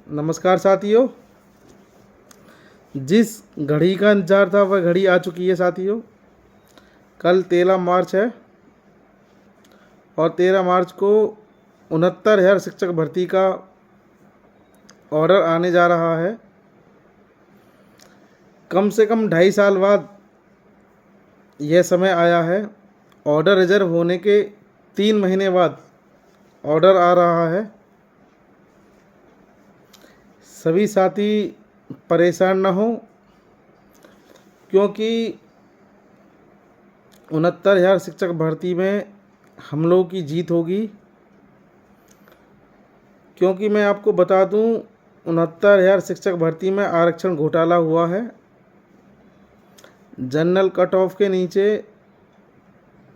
नमस्कार साथियों। जिस घड़ी का इंतज़ार था वह घड़ी आ चुकी है साथियों। कल 13 मार्च है और 13 मार्च को 69,000 शिक्षक भर्ती का ऑर्डर आने जा रहा है। कम से कम 2.5 साल बाद यह समय आया है। ऑर्डर रिजर्व होने के 3 महीने बाद ऑर्डर आ रहा है। सभी साथी परेशान न हो, क्योंकि 69,000 शिक्षक भर्ती में हम लोगों की जीत होगी। क्योंकि मैं आपको बता दूं, 69,000 शिक्षक भर्ती में आरक्षण घोटाला हुआ है। जनरल कट ऑफ के नीचे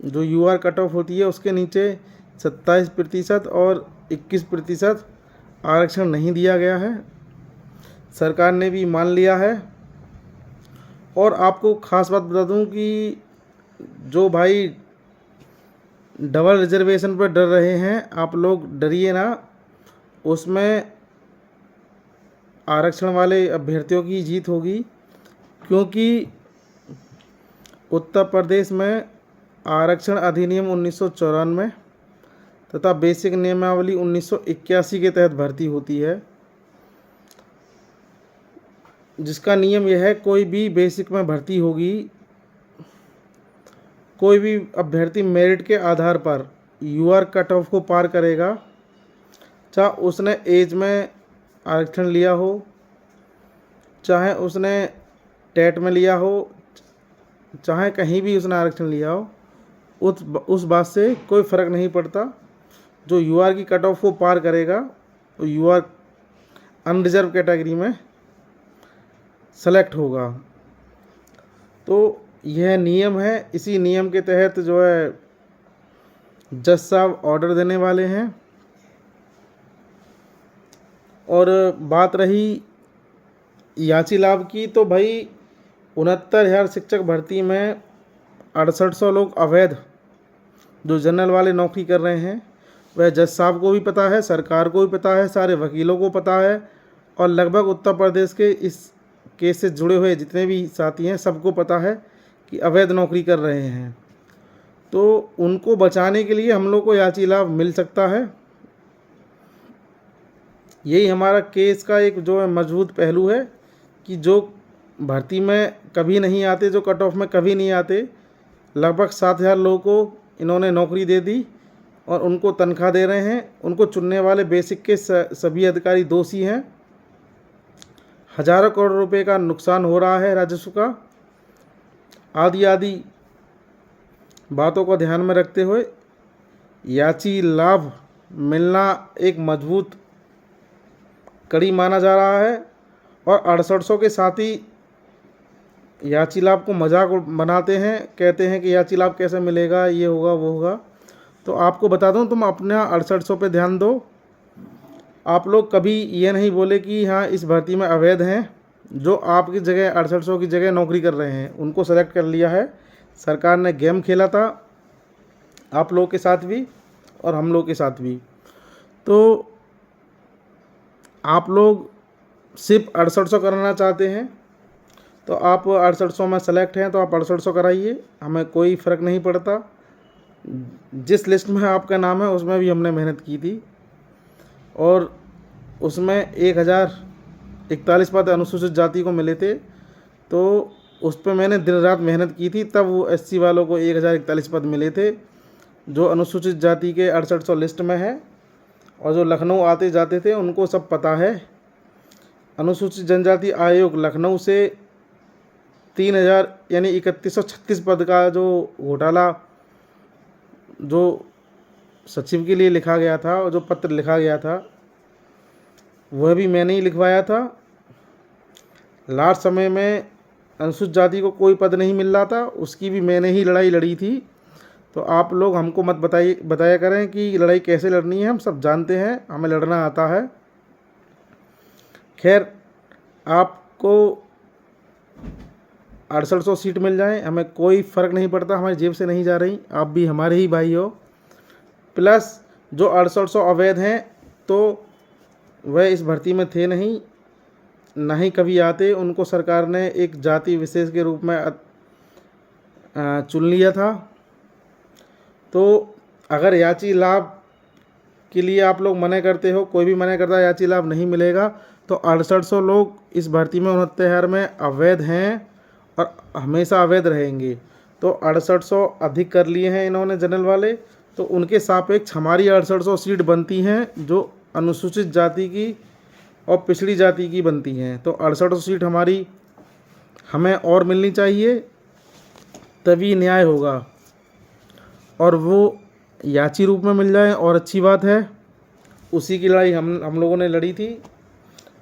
जो यूआर कट ऑफ होती है उसके नीचे 27% और 21% आरक्षण नहीं दिया गया है। सरकार ने भी मान लिया है। और आपको ख़ास बात बता दूं कि जो भाई डबल रिजर्वेशन पर डर रहे हैं, आप लोग डरिए ना। उसमें आरक्षण वाले अभ्यर्थियों की जीत होगी, क्योंकि उत्तर प्रदेश में आरक्षण अधिनियम 1994 तथा बेसिक नियमावली 1981 के तहत भर्ती होती है, जिसका नियम यह है कोई भी बेसिक में भर्ती होगी, कोई भी अभ्यर्थी मेरिट के आधार पर यूआर कट ऑफ को पार करेगा, चाहे उसने एज में आरक्षण लिया हो, चाहे उसने टेट में लिया हो, चाहे कहीं भी उसने आरक्षण लिया हो। उस बात से कोई फ़र्क नहीं पड़ता। जो यूआर की कट ऑफ को पार करेगा तो यूआर अनरिजर्व कैटेगरी में सेलेक्ट होगा। तो यह नियम है। इसी नियम के तहत जो है जज साहब ऑर्डर देने वाले हैं। और बात रही याची लाभ की, तो भाई 69,000 शिक्षक भर्ती में 6800 लोग अवैध जो जनरल वाले नौकरी कर रहे हैं, वह जज साहब को भी पता है, सरकार को भी पता है, सारे वकीलों को पता है, और लगभग उत्तर प्रदेश के इस केस से जुड़े हुए जितने भी साथी हैं सबको पता है कि अवैध नौकरी कर रहे हैं। तो उनको बचाने के लिए हम लोग को याची लाभ मिल सकता है। यही हमारा केस का एक जो है मजबूत पहलू है कि जो भर्ती में कभी नहीं आते, जो कट ऑफ में कभी नहीं आते, लगभग 7,000 लोगों को इन्होंने नौकरी दे दी और उनको तनख्वाह दे रहे हैं। उनको चुनने वाले बेसिक के सभी अधिकारी दोषी हैं। हज़ारों करोड़ रुपए का नुकसान हो रहा है राजस्व का। आदि बातों को ध्यान में रखते हुए याची लाभ मिलना एक मजबूत कड़ी माना जा रहा है। और 6800 के साथी याची लाभ को मजाक बनाते हैं, कहते हैं कि याची लाभ कैसे मिलेगा, ये होगा वो होगा। तो आपको बता दूं, तुम अपना 6800 पे ध्यान दो। आप लोग कभी ये नहीं बोले कि हाँ इस भर्ती में अवैध हैं। जो आपकी जगह 6800 की जगह नौकरी कर रहे हैं उनको सेलेक्ट कर लिया है। सरकार ने गेम खेला था आप लोगों के साथ भी और हम लोग के साथ भी। तो आप लोग सिर्फ 6800 कराना चाहते हैं तो आप 6800 में सेलेक्ट हैं तो आप 6800 कराइए, हमें कोई फ़र्क नहीं पड़ता। जिस लिस्ट में आपका नाम है उसमें भी हमने मेहनत की थी और उसमें 1041 पद अनुसूचित जाति को मिले थे, तो उस पर मैंने दिन रात मेहनत की थी। तब वो एससी वालों को 1041 पद मिले थे जो अनुसूचित जाति के 6800 लिस्ट में है। और जो लखनऊ आते जाते थे उनको सब पता है। अनुसूचित जनजाति आयोग लखनऊ से 3,000 यानी 3136 पद का जो घोटाला जो सचिव के लिए लिखा गया था और जो पत्र लिखा गया था वह भी मैंने ही लिखवाया था। लास्ट समय में अनुसूचित जाति को कोई पद नहीं मिल रहा था, उसकी भी मैंने ही लड़ाई लड़ी थी। तो आप लोग हमको मत बताया करें कि लड़ाई कैसे लड़नी है, हम सब जानते हैं, हमें लड़ना आता है। खैर, आपको 6800 सीट मिल जाए हमें कोई फ़र्क नहीं पड़ता, हमारी जेब से नहीं जा रही, आप भी हमारे ही भाई हो। प्लस जो 6800 अवैध हैं तो वह इस भर्ती में थे नहीं, ना ही कभी आते। उनको सरकार ने एक जाति विशेष के रूप में चुन लिया था। तो अगर याची लाभ के लिए आप लोग मना करते हो, कोई भी मना करता है याची लाभ नहीं मिलेगा, तो 6800 लोग इस भर्ती में 69,000 में अवैध हैं और हमेशा अवैध रहेंगे। तो 6800 अधिक कर लिए हैं इन्होंने जनरल वाले, तो उनके सापेक्ष हमारी 6800 सीट बनती हैं जो अनुसूचित जाति की और पिछड़ी जाति की बनती हैं। तो 6800 सीट हमारी हमें और मिलनी चाहिए, तभी न्याय होगा, और वो याची रूप में मिल जाए और अच्छी बात है। उसी की लड़ाई हम लोगों ने लड़ी थी।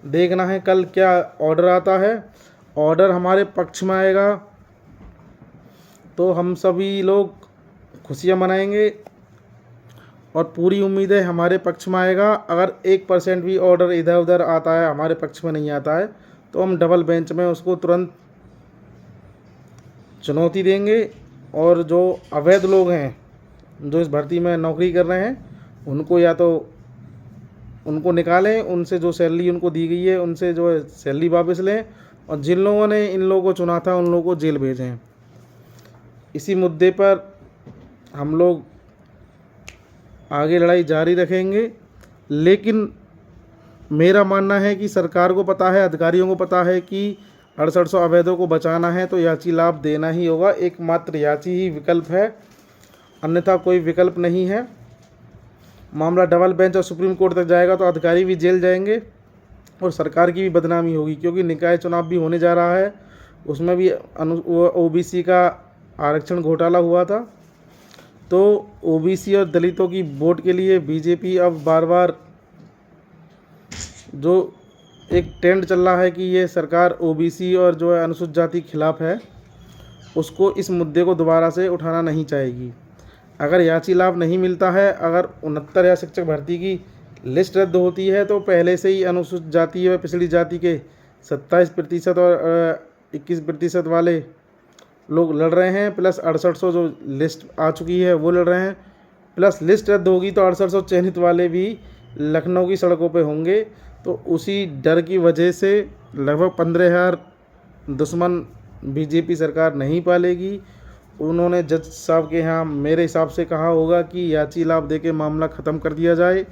देखना है कल क्या ऑर्डर आता है। ऑर्डर हमारे पक्ष में आएगा तो हम सभी लोग खुशियाँ मनाएंगे, और पूरी उम्मीद है हमारे पक्ष में आएगा। अगर 1% भी ऑर्डर इधर उधर आता है, हमारे पक्ष में नहीं आता है, तो हम डबल बेंच में उसको तुरंत चुनौती देंगे, और जो अवैध लोग हैं जो इस भर्ती में नौकरी कर रहे हैं, उनको या तो उनको निकालें, उनसे जो सैलरी उनको दी गई है उनसे जो है सैलरी वापस लें, और जिन लोगों ने इन लोगों को चुना था उन लोगों को जेल भेजें। इसी मुद्दे पर हम लोग आगे लड़ाई जारी रखेंगे। लेकिन मेरा मानना है कि सरकार को पता है, अधिकारियों को पता है कि 6800 अवैधों को बचाना है तो याची लाभ देना ही होगा। एकमात्र याची ही विकल्प है, अन्यथा कोई विकल्प नहीं है। मामला डबल बेंच और सुप्रीम कोर्ट तक जाएगा तो अधिकारी भी जेल जाएंगे और सरकार की भी बदनामी होगी, क्योंकि निकाय चुनाव भी होने जा रहा है, उसमें भी ओबीसी का आरक्षण घोटाला हुआ था। तो ओबीसी और दलितों की वोट के लिए बीजेपी अब बार बार जो एक ट्रेंड चल रहा है कि ये सरकार ओबीसी और जो है अनुसूचित जाति के खिलाफ है, उसको इस मुद्दे को दोबारा से उठाना नहीं चाहेगी। अगर याची लाभ नहीं मिलता है, अगर 69,000 शिक्षक भर्ती की लिस्ट रद्द होती है, तो पहले से ही अनुसूचित जाति व पिछड़ी जाति के 27% और 21% वाले लोग लड़ रहे हैं, प्लस 6800 जो लिस्ट आ चुकी है वो लड़ रहे हैं, प्लस लिस्ट रद्द होगी तो 6800 चयनित वाले भी लखनऊ की सड़कों पे होंगे। तो उसी डर की वजह से लगभग 15,000 दुश्मन बीजेपी सरकार नहीं पालेगी। उन्होंने जज साहब के यहाँ मेरे हिसाब से कहा होगा कि याची लाभ दे के मामला ख़त्म कर दिया जाए,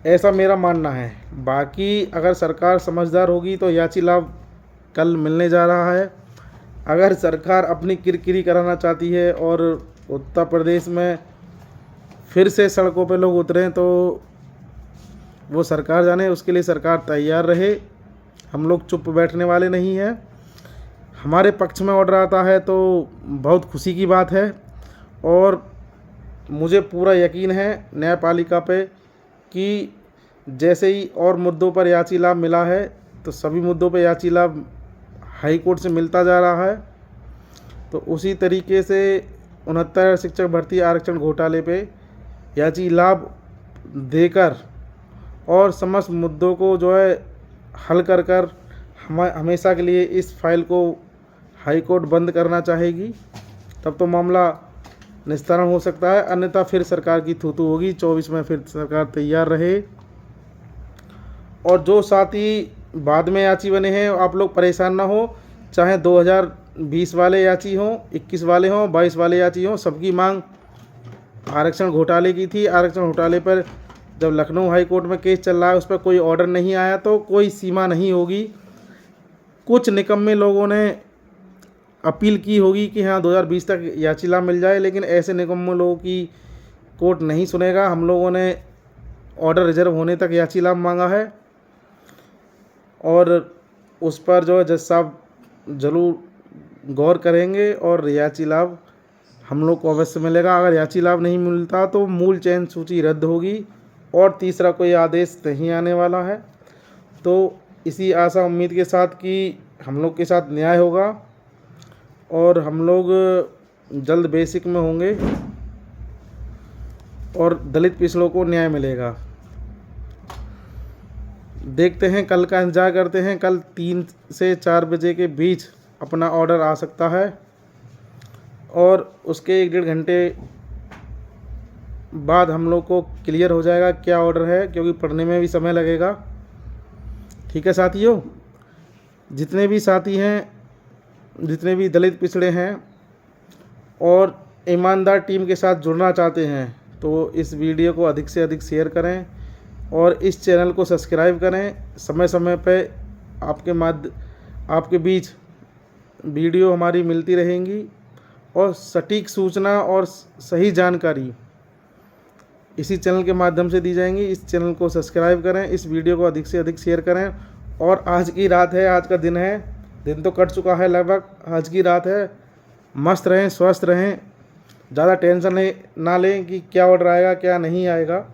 ऐसा मेरा मानना है। बाकी अगर सरकार समझदार होगी तो याची लाभ कल मिलने जा रहा है। अगर सरकार अपनी किरकिरी कराना चाहती है और उत्तर प्रदेश में फिर से सड़कों पे लोग उतरें तो वो सरकार जाने, उसके लिए सरकार तैयार रहे। हम लोग चुप बैठने वाले नहीं हैं। हमारे पक्ष में ऑर्डर आता है तो बहुत खुशी की बात है, और मुझे पूरा यकीन है न्यायपालिका पे कि जैसे ही और मुद्दों पर याची लाभ मिला है तो सभी मुद्दों पर याची लाभ हाई कोर्ट से मिलता जा रहा है। तो उसी तरीके से 69,000 शिक्षक भर्ती आरक्षण घोटाले पे याची लाभ देकर और समस्त मुद्दों को जो है हल कर हमेशा के लिए इस फाइल को हाई कोर्ट बंद करना चाहेगी, तब तो मामला निस्तारण हो सकता है। अन्यथा फिर सरकार की थूथू होगी। 24 में फिर सरकार तैयार रहे। और जो साथी बाद में याची बने हैं, आप लोग परेशान ना हो, चाहे 2020 वाले याची हों, 21 वाले हों, 22 वाले याची हों, सबकी मांग आरक्षण घोटाले की थी। आरक्षण घोटाले पर जब लखनऊ हाई कोर्ट में केस चल रहा है, उस पर कोई ऑर्डर नहीं आया तो कोई सीमा नहीं होगी। कुछ निकम्मे लोगों ने अपील की होगी कि हाँ 2020 तक याची लाभ मिल जाए, लेकिन ऐसे निकम्मे लोगों की कोर्ट नहीं सुनेगा। हम लोगों ने ऑर्डर रिजर्व होने तक याची लाभ मांगा है, और उस पर जो है जज साहब जरूर गौर करेंगे और याची लाभ हम लोग को अवश्य मिलेगा। अगर याची लाभ नहीं मिलता तो मूल चयन सूची रद्द होगी और तीसरा कोई आदेश नहीं आने वाला है। तो इसी आशा उम्मीद के साथ कि हम लोग के साथ न्याय होगा और हम लोग जल्द बेसिक में होंगे और दलित पिछड़ों को न्याय मिलेगा। देखते हैं, कल का इंतजार करते हैं। कल 3 से 4 बजे के बीच अपना ऑर्डर आ सकता है और उसके 1-1.5 घंटे बाद हम लोग को क्लियर हो जाएगा क्या ऑर्डर है, क्योंकि पढ़ने में भी समय लगेगा। ठीक है साथियों, जितने भी साथी हैं, जितने भी दलित पिछड़े हैं और ईमानदार टीम के साथ जुड़ना चाहते हैं, तो इस वीडियो को अधिक से अधिक शेयर करें और इस चैनल को सब्सक्राइब करें। समय समय पे आपके बीच वीडियो हमारी मिलती रहेंगी और सटीक सूचना और सही जानकारी इसी चैनल के माध्यम से दी जाएंगी। इस चैनल को सब्सक्राइब करें, इस वीडियो को अधिक से अधिक शेयर करें। और आज की रात है, आज का दिन है, दिन तो कट चुका है लगभग, आज की रात है। मस्त रहें, स्वस्थ रहें, ज़्यादा टेंशन ना लें कि क्या ऑर्डर आएगा क्या नहीं आएगा।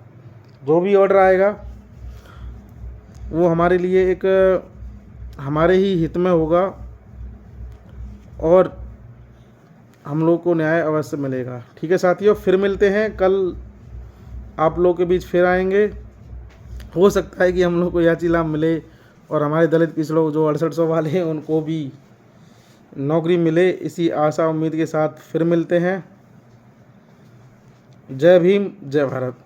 जो भी ऑर्डर आएगा वो हमारे लिए एक हमारे ही हित में होगा और हम लोग को न्याय अवश्य मिलेगा। ठीक है साथियों, फिर मिलते हैं कल, आप लोग के बीच फिर आएंगे। हो सकता है कि हम लोग को याची लाभ मिले और हमारे दलित पिछड़ों जो 6800 वाले हैं उनको भी नौकरी मिले। इसी आशा उम्मीद के साथ फिर मिलते हैं। जय भीम, जय भारत।